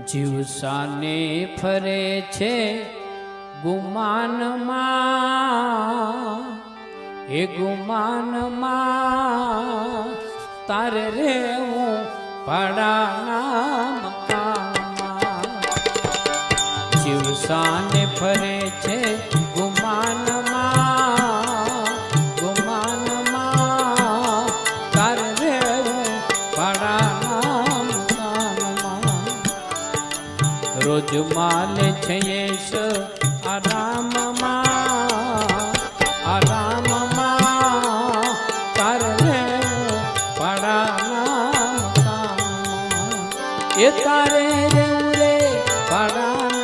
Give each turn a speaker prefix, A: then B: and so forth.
A: જીવસાને ફરે છે ગુમાનમાં, એ ગુમાનમાં તારે રેવું ભાડાના મકાનમાં. જીવસાને ફરે છે ગુમાનમાં, ગુમાનમાં તારે રેવું ભાડાના મકાનમાં. રોજ માલે છે યશ આરામમાં, આરામમાં તારે રેવું ભાડાના મકાનમાં. એ તારે રેવું રે ભાડાના